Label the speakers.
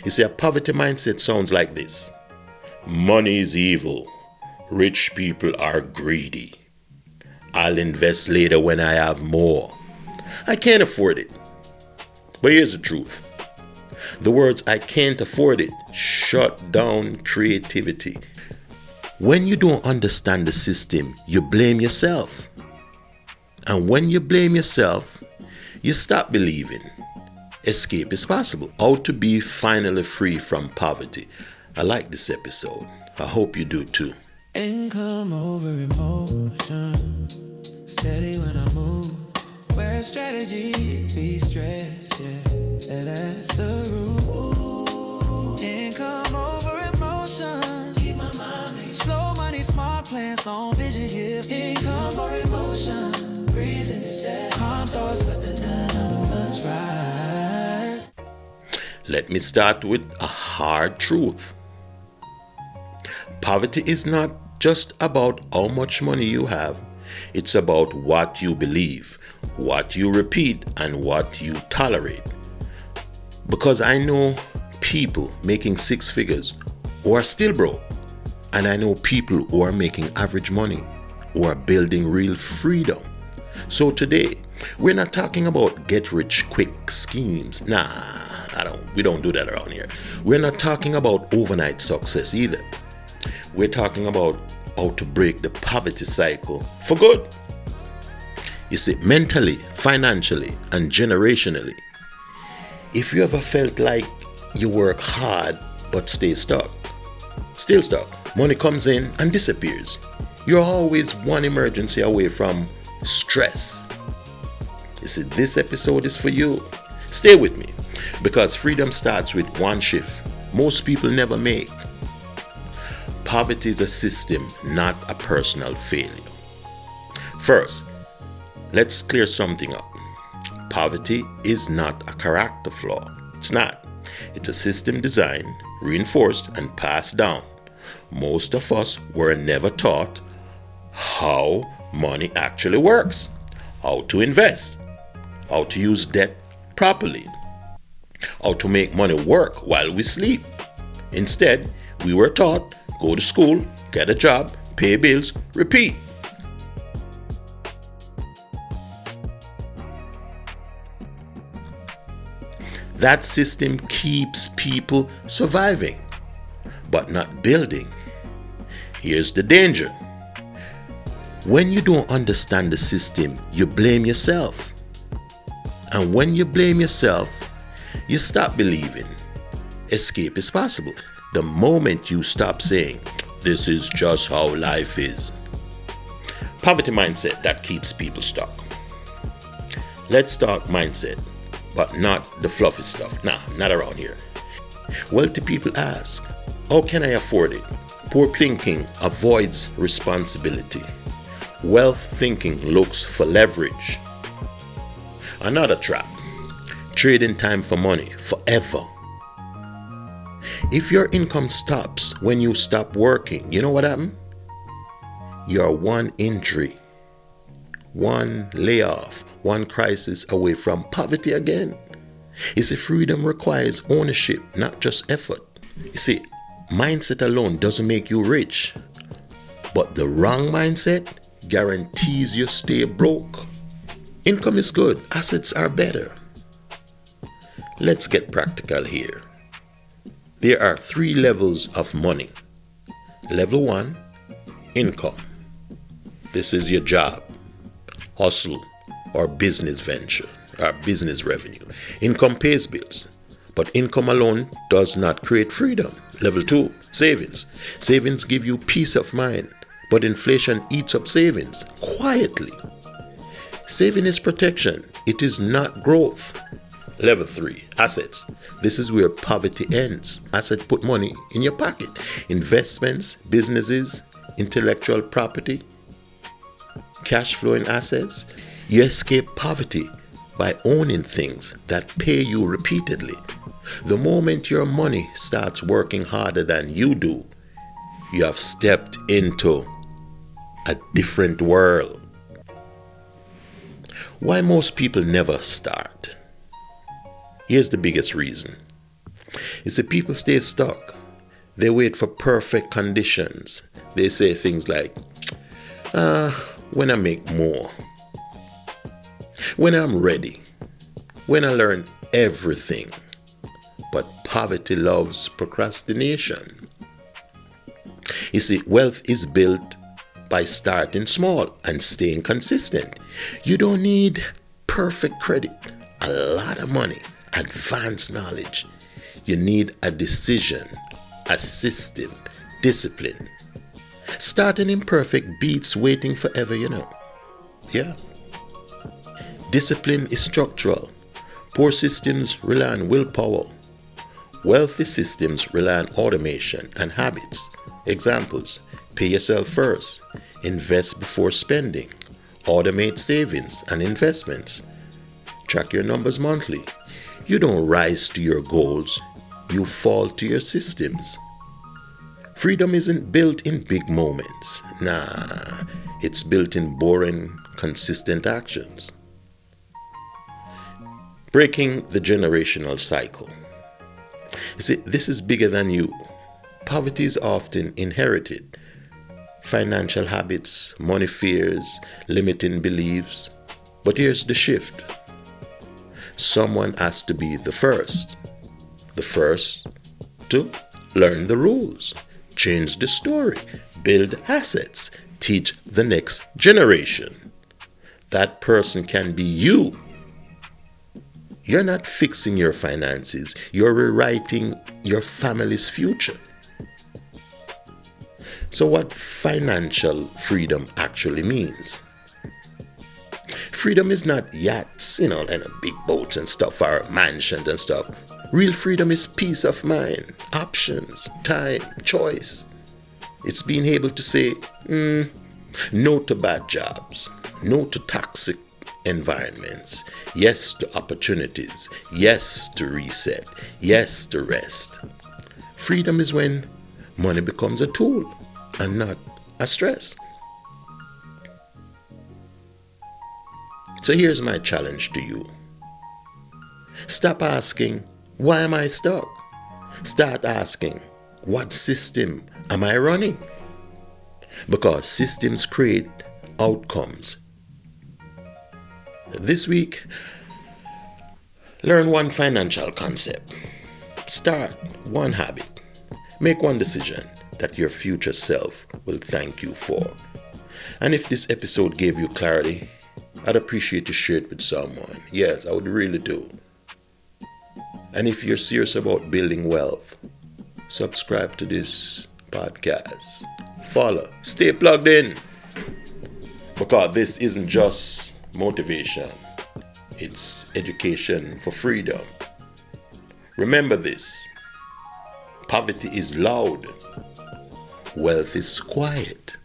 Speaker 1: You see, a poverty mindset sounds like this: money is evil. Rich people are greedy. I'll invest later when I have more. I can't afford it. But here's the truth. The words "I can't afford it" shut down creativity. When you don't understand the system, you blame yourself. And when you blame yourself, you stop believing escape is possible. How to be finally free from poverty. I like this episode. I hope you do too.
Speaker 2: Income over emotion, steady when I move. Where strategy be stressed, yeah, that's the rule. Income over emotion, keep my mind made. Slow money, smart plans, long vision, yeah. Income or emotion, breathe in the step. Calm thoughts, let the numbers rise.
Speaker 1: Let me start with a hard truth. Poverty is not just about how much money you have. It's about what you believe, what you repeat, and what you tolerate. Because I know people making six figures who are still broke. And I know people who are making average money, who are building real freedom. So today, we're not talking about get rich quick schemes. We don't do that around here. We're not talking about overnight success either. We're talking about how to break the poverty cycle for good. You see, mentally, financially, and generationally. If you ever felt like you work hard but stay stuck, still stuck, money comes in and disappears. You're always one emergency away from stress. You see, this episode is for you. Stay with me, because freedom starts with one shift most people never make. Poverty is a system, not a personal failure. First, let's clear something up. Poverty is not a character flaw. It's not. It's a system designed, reinforced, and passed down. Most of us were never taught how money actually works, how to invest, how to use debt properly, how to make money work while we sleep. Instead, we were taught: go to school, get a job, pay bills, repeat. That system keeps people surviving, but not building. Here's the danger. When you don't understand the system, you blame yourself. And when you blame yourself, you stop believing escape is possible. The moment you stop saying, "This is just how life is." Poverty mindset that keeps people stuck. Let's talk mindset, but not the fluffy stuff. Not around here. Wealthy people ask, how can I afford it? Poor thinking avoids responsibility. Wealth thinking looks for leverage. Another trap: trading time for money forever. If your income stops when you stop working, you know what happens? You're one injury, one layoff, one crisis away from poverty again. You see, freedom requires ownership, not just effort. You see, mindset alone doesn't make you rich, but the wrong mindset guarantees you stay broke. Income is good, assets are better. Let's get practical here. There are 3 levels of money. Level 1, income. This is your job, hustle, or business venture, or business revenue. Income pays bills, but income alone does not create freedom. Level 2, savings. Savings give you peace of mind, but inflation eats up savings quietly. Saving is protection, it is not growth. Level 3, assets. This is where poverty ends. Assets put money in your pocket. Investments, businesses, intellectual property, cash flowing assets. You escape poverty by owning things that pay you repeatedly. The moment your money starts working harder than you do, you have stepped into a different world. Why most people never start? Here's the biggest reason: You see, people stay stuck. They wait for perfect conditions. They say things like, when I make more, when I'm ready, when I learn everything. But poverty loves procrastination. You see, wealth is built by starting small and staying consistent. You don't need perfect credit, a lot of money, advanced knowledge. You need a decision, a system, discipline. Starting imperfect beats waiting forever, Yeah. Discipline is structural. Poor systems rely on willpower. Wealthy systems rely on automation and habits. Examples: pay yourself first, invest before spending, automate savings and investments, track your numbers monthly. You don't rise to your goals, you fall to your systems. Freedom isn't built in big moments. Nah, it's built in boring, consistent actions. Breaking the generational cycle. You see, this is bigger than you. Poverty is often inherited. Financial habits, money fears, limiting beliefs. But here's the shift. Someone has to be the first. The first to learn the rules, change the story, build assets, teach the next generation. That person can be you. You're not fixing your finances, you're rewriting your family's future. So what financial freedom actually means? Freedom is not yachts, and big boats and stuff, or mansions and stuff. Real freedom is peace of mind, options, time, choice. It's being able to say no to bad jobs, no to toxic environments, yes to opportunities, yes to reset, yes to rest. Freedom is when money becomes a tool and not a stress. So here's my challenge to you. Stop asking, why am I stuck? Start asking, what system am I running? Because systems create outcomes. This week, learn one financial concept. Start one habit. Make one decision that your future self will thank you for. And if this episode gave you clarity, I'd appreciate to share it with someone. Yes, I would really do. And if you're serious about building wealth, subscribe to this podcast. Follow. Stay plugged in. Because this isn't just motivation. It's education for freedom. Remember this. Poverty is loud. Wealth is quiet.